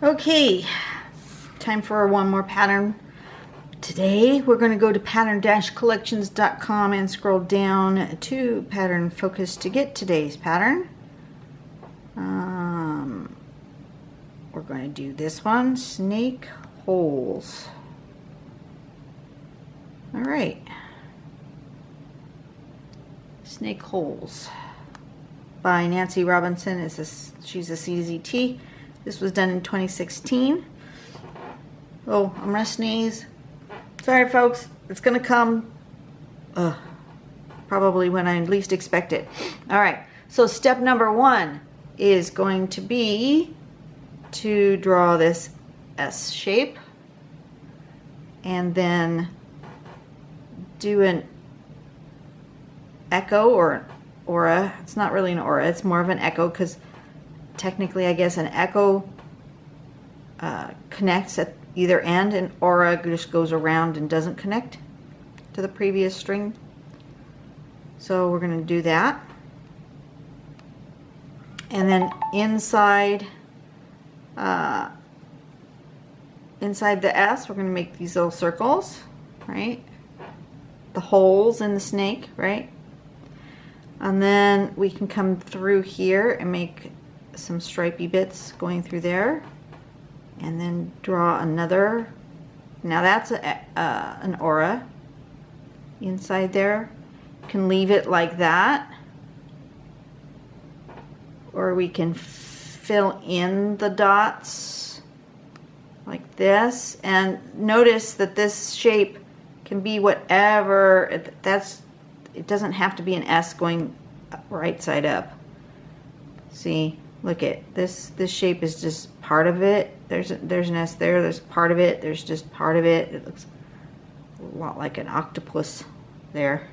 Okay, time for one more pattern. Today we're going to go to pattern-collections.com and scroll down to pattern focus to get today's pattern. We're going to do this one, snake holes. All right, snake holes by Nancy Robinson. She's a CZT. This was done in 2016. Oh, I'm gonna sneeze. Sorry folks, it's gonna come probably when I least expect it. All right, so step number one is going to be to draw this S shape and then do an echo or aura. It's not really an aura, it's more of an echo, because technically I guess an echo connects at either end, and aura just goes around and doesn't connect to the previous string. So we're going to do that, and then inside the S we're going to make these little circles, right? The holes in the snake, right? And then we can come through here and make some stripy bits going through there, and then draw another. Now that's an aura inside there. You can leave it like that, or we can fill in the dots like this. And notice that this shape can be whatever. It doesn't have to be an S going right side up. See, look at this. This shape is just part of it. There's an S there. There's part of it. There's just part of it. It looks a lot like an octopus there.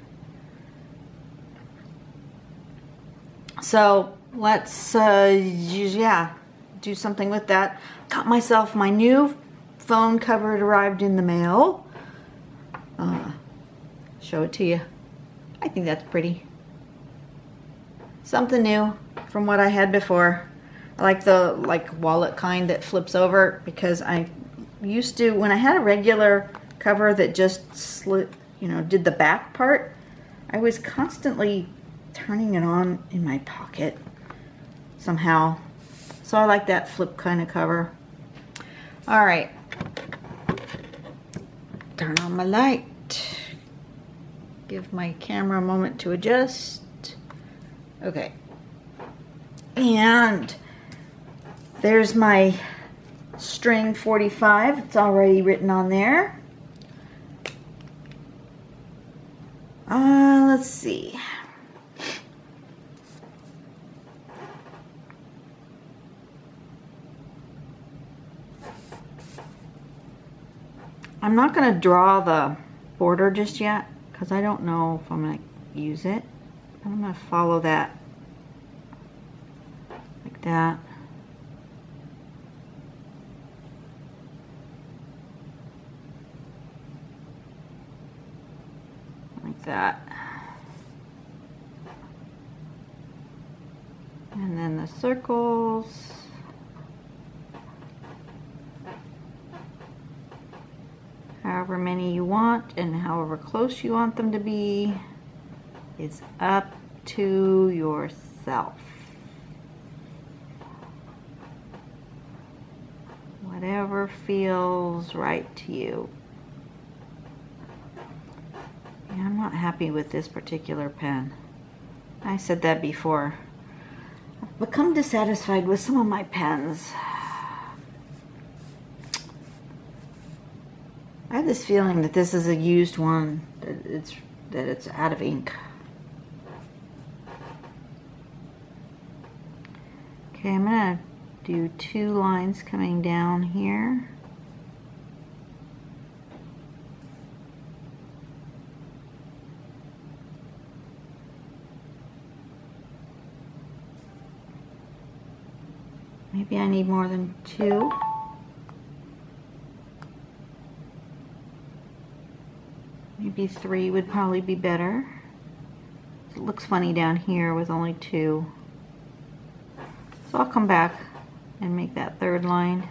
So let's yeah, do something with that. Got myself my new phone cover. It arrived in the mail. Show it to you. I think that's pretty. Something new from what I had before. I like the wallet kind that flips over, because I used to, when I had a regular cover that just slid, did the back part, I was constantly turning it on in my pocket somehow. So I like that flip kind of cover. All right. Turn on my light. Give my camera a moment to adjust. Okay. And there's my string 45. It's already written on there. Let's see. I'm not going to draw the border just yet, because I don't know if I'm going to use it. I'm going to follow that like that. Like that. And then the circles. However many you want and however close you want them to be is up to yourself. Whatever feels right to you. Yeah, I'm not happy with this particular pen. I said that before. I've become dissatisfied with some of my pens. I have this feeling that this is a used one, that it's out of ink. Okay, I'm gonna do 2 lines coming down here. Maybe I need more than 2. Maybe 3 would probably be better. It looks funny down here with only 2. So I'll come back and make that 3rd line.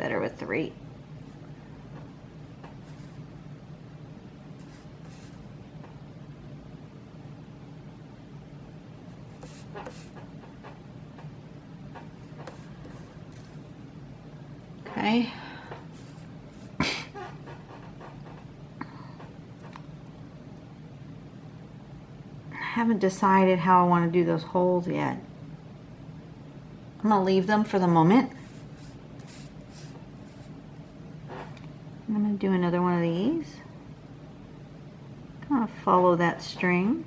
better with 3. Okay. I haven't decided how I want to do those holes yet. I'm going to leave them for the moment. I'm going to do another one of these. Kind of follow that string.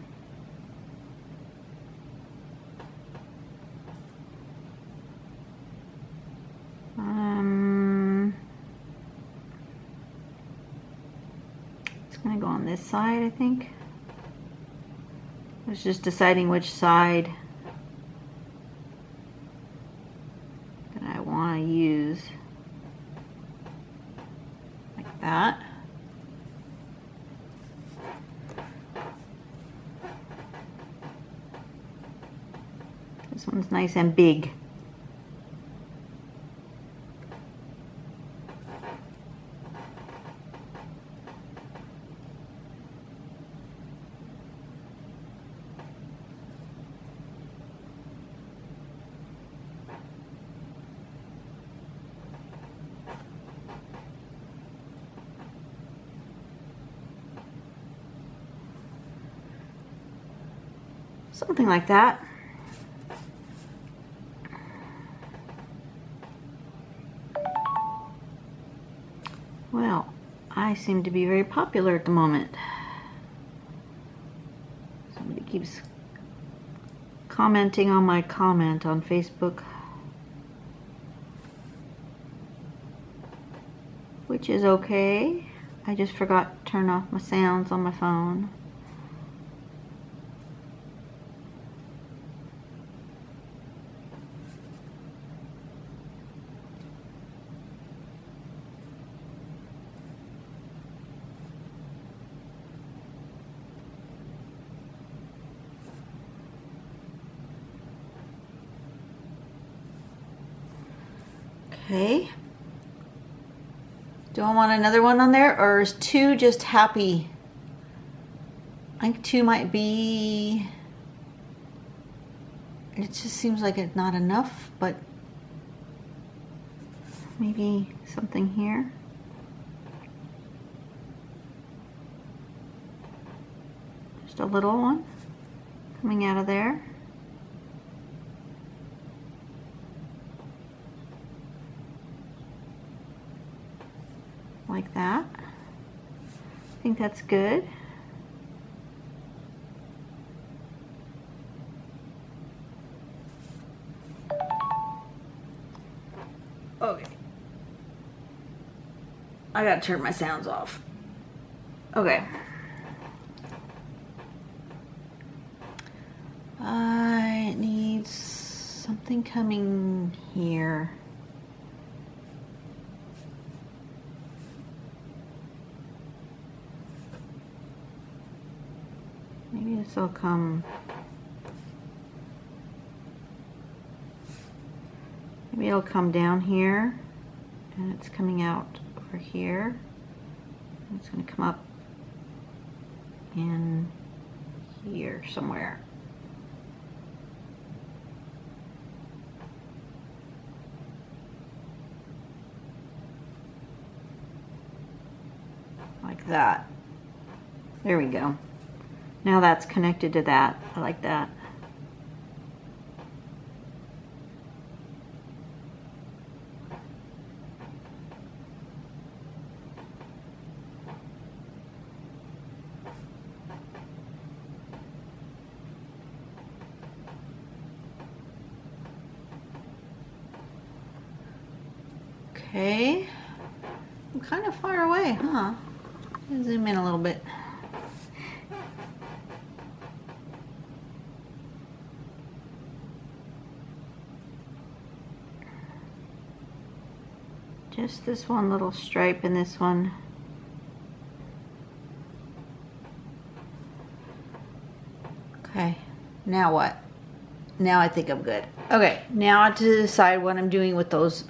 It's going to go on this side, I think. I was just deciding which side that I want to use. Like that. This one's nice and big. Something like that. Well, I seem to be very popular at the moment. Somebody keeps commenting on my comment on Facebook, which is okay. I just forgot to turn off my sounds on my phone. Okay. Do I want another one on there, or is 2 just happy? I think 2 might be... It just seems like it's not enough, but maybe something here. Just a little one coming out of there. Like that. I think that's good. Okay. I gotta turn my sounds off. Okay. I need something coming here. Maybe this will come. Maybe it'll come down here, and it's coming out over here. And it's going to come up in here somewhere. Like that. There we go. Now that's connected to that. I like that. Okay. I'm kind of far away, huh? Zoom in a little bit. Just this one little stripe in this one. Okay, now what? Now I think I'm good. Okay, now I have to decide what I'm doing with those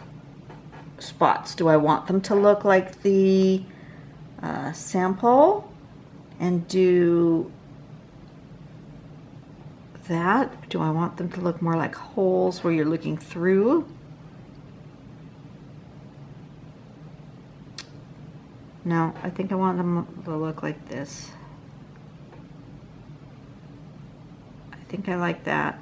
spots. Do I want them to look like the sample and do that? Do I want them to look more like holes where you're looking through? No, I think I want them to look like this. I think I like that.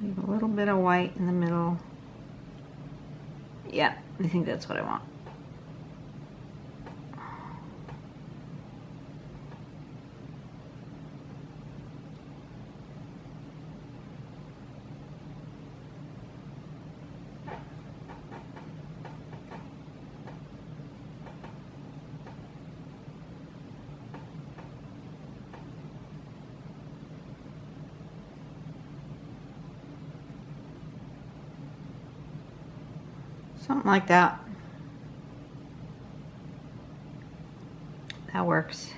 Leave a little bit of white in the middle. Yeah, I think that's what I want. Something like that. That works.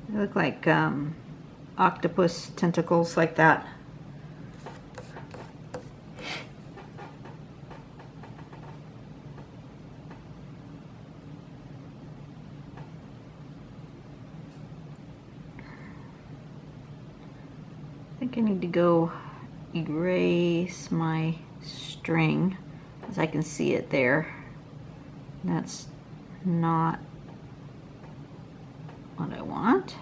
They look like octopus tentacles like that. I think I need to go erase my string as I can see it there. That's not what I want.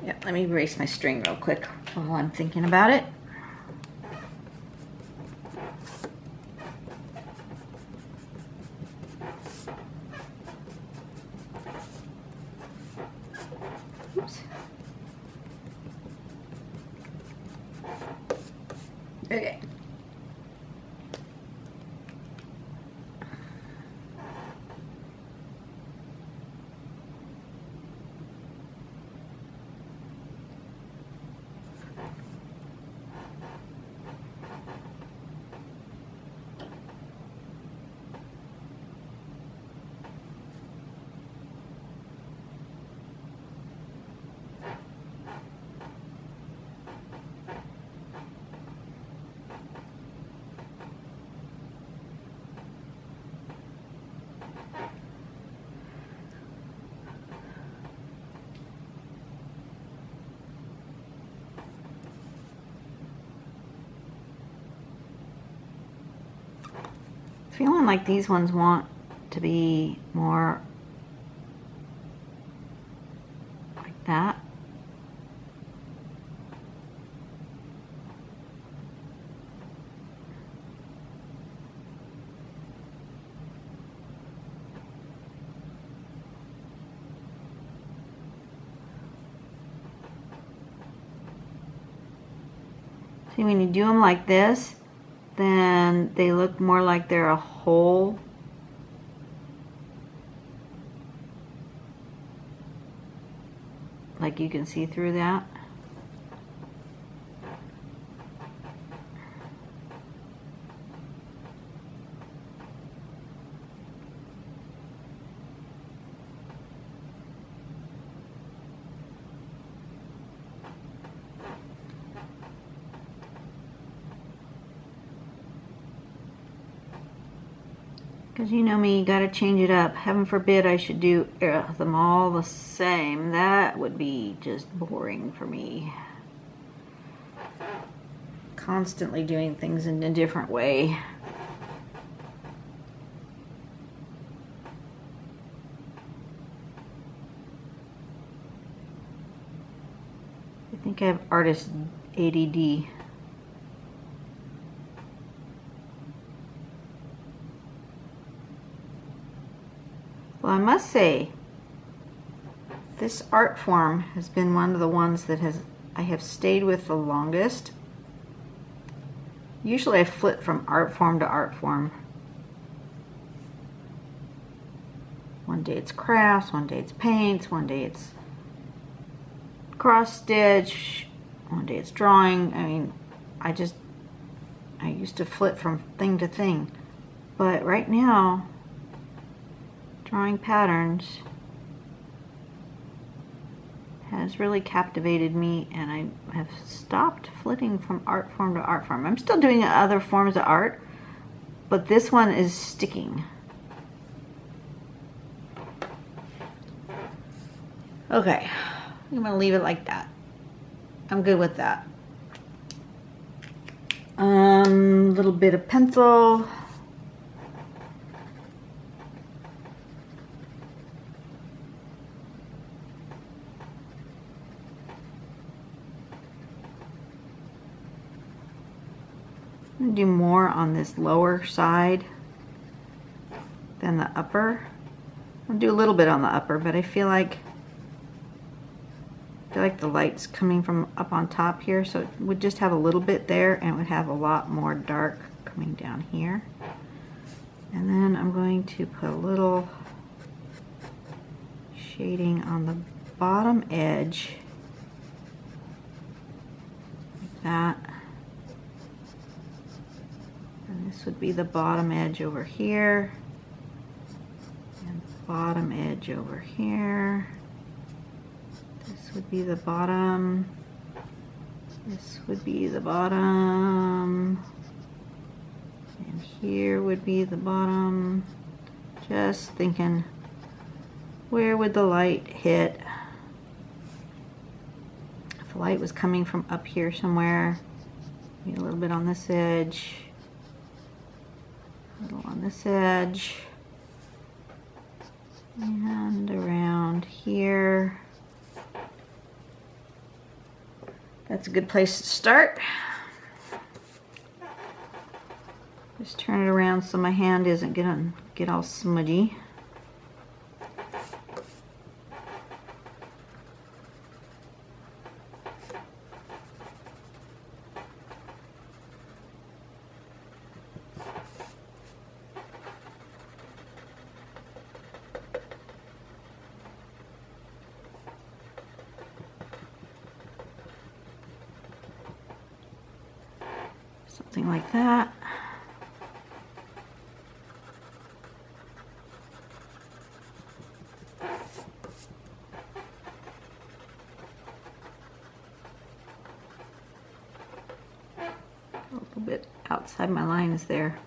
Yeah, let me erase my string real quick while I'm thinking about it. Oops. Okay. Feeling like these ones want to be more like that. See, when you do them like this, then they look more like they're a hole. Like you can see through that. Because you know me, you gotta change it up. Heaven forbid I should do them all the same. That would be just boring for me. Constantly doing things in a different way. I think I have artist ADD. Well, I must say, this art form has been one of the ones that I have stayed with the longest. Usually I flip from art form to art form. One day it's crafts, one day it's paints, one day it's cross stitch, one day it's drawing. I mean, I used to flip from thing to thing. But right now, drawing patterns has really captivated me, and I have stopped flipping from art form to art form. I'm still doing other forms of art, but this one is sticking. Okay, I'm gonna leave it like that. I'm good with that. Little bit of pencil. I'm gonna do more on this lower side than the upper. I'll do a little bit on the upper, but I feel like the light's coming from up on top here, so it would just have a little bit there and it would have a lot more dark coming down here. And then I'm going to put a little shading on the bottom edge, like that. And this would be the bottom edge over here, and bottom edge over here. This would be the bottom. This would be the bottom. And here would be the bottom. Just thinking, where would the light hit? If the light was coming from up here somewhere, maybe a little bit on this edge, a little on this edge, and around here. That's a good place to start. Just turn it around so my hand isn't gonna get all smudgy. Something like that. A little bit outside my lines there.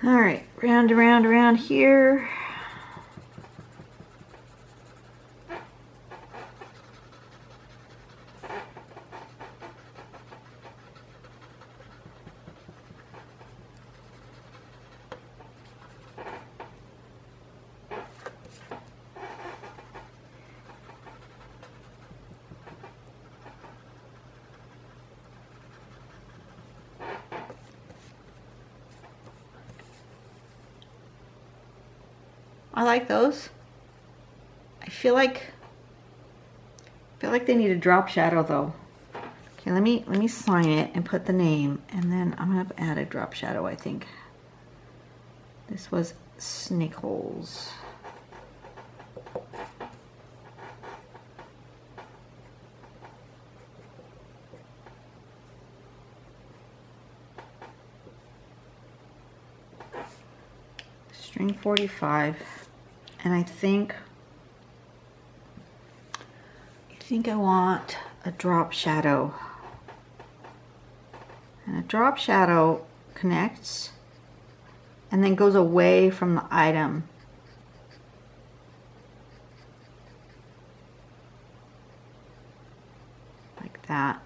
All right, round, around, around here. I like those. I feel like they need a drop shadow though. Okay, let me sign it and put the name, and then I'm gonna add a drop shadow, I think. This was Snake Holes. String 45, And I think I want a drop shadow. And a drop shadow connects and then goes away from the item. Like that.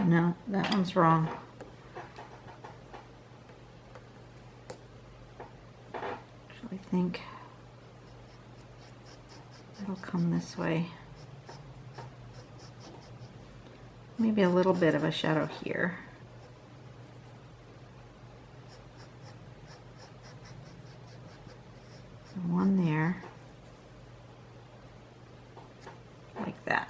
No, that one's wrong. Actually, I think it'll come this way. Maybe a little bit of a shadow here. One there. Like that.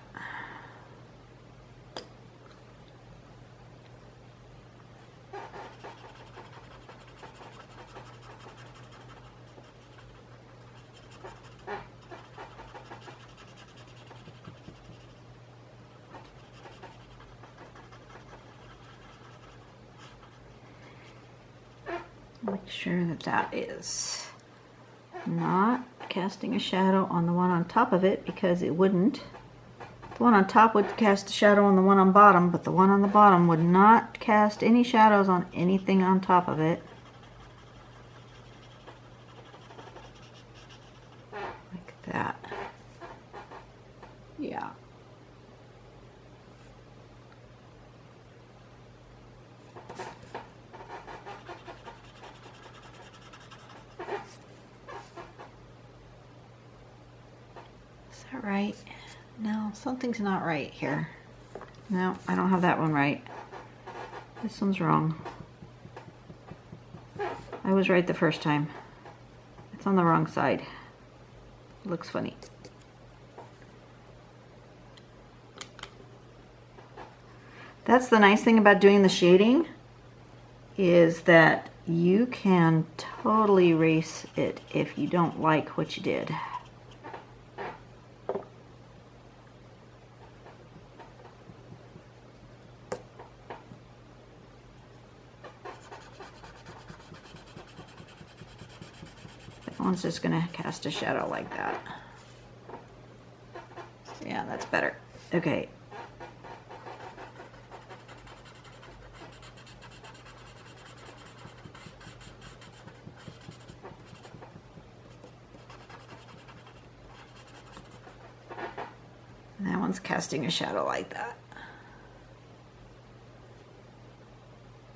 Make sure that that is not casting a shadow on the one on top of it, because it wouldn't. The one on top would cast a shadow on the one on bottom, but the one on the bottom would not cast any shadows on anything on top of it. Like that. Yeah. Is that right? No, something's not right here. No, I don't have that one right. This one's wrong. I was right the first time. It's on the wrong side. It looks funny. That's the nice thing about doing the shading, is that you can totally erase it if you don't like what you did. That one's just gonna cast a shadow like that. Yeah, that's better. Okay. And that one's casting a shadow like that.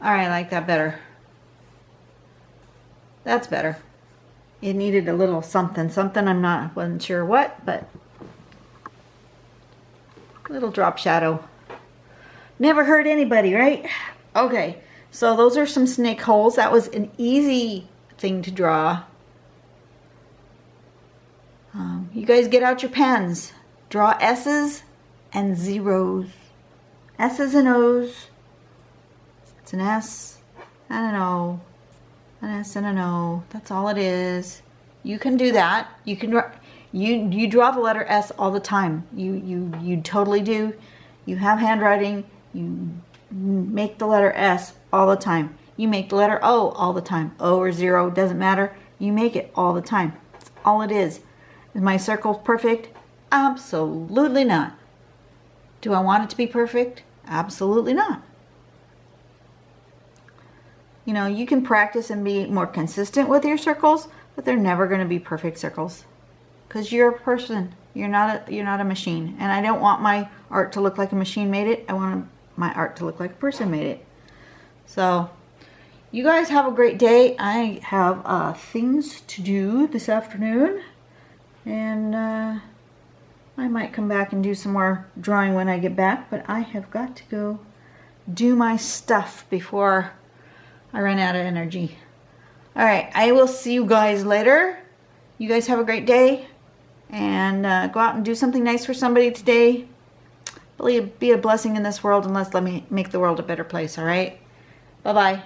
All right, I like that better. That's better. It needed a little something, wasn't sure what, but little drop shadow. Never hurt anybody, right? Okay, so those are some snake holes. That was an easy thing to draw. You guys get out your pens. Draw S's and zeros. S's and O's. It's an S and an O. An S and an O. That's all it is. You can do that. You can draw. You draw the letter S all the time. You totally do. You have handwriting. You make the letter S all the time. You make the letter O all the time. O or zero, doesn't matter. You make it all the time. That's all it is. Is my circle perfect? Absolutely not. Do I want it to be perfect? Absolutely not. You know, you can practice and be more consistent with your circles, but they're never going to be perfect circles. Because you're a person. You're not a machine. And I don't want my art to look like a machine made it. I want my art to look like a person made it. So, you guys have a great day. I have things to do this afternoon. And I might come back and do some more drawing when I get back. But I have got to go do my stuff before I run out of energy. All right, I will see you guys later. You guys have a great day, and go out and do something nice for somebody today. be a blessing in this world, and let's let me make the world a better place, all right? Bye-bye.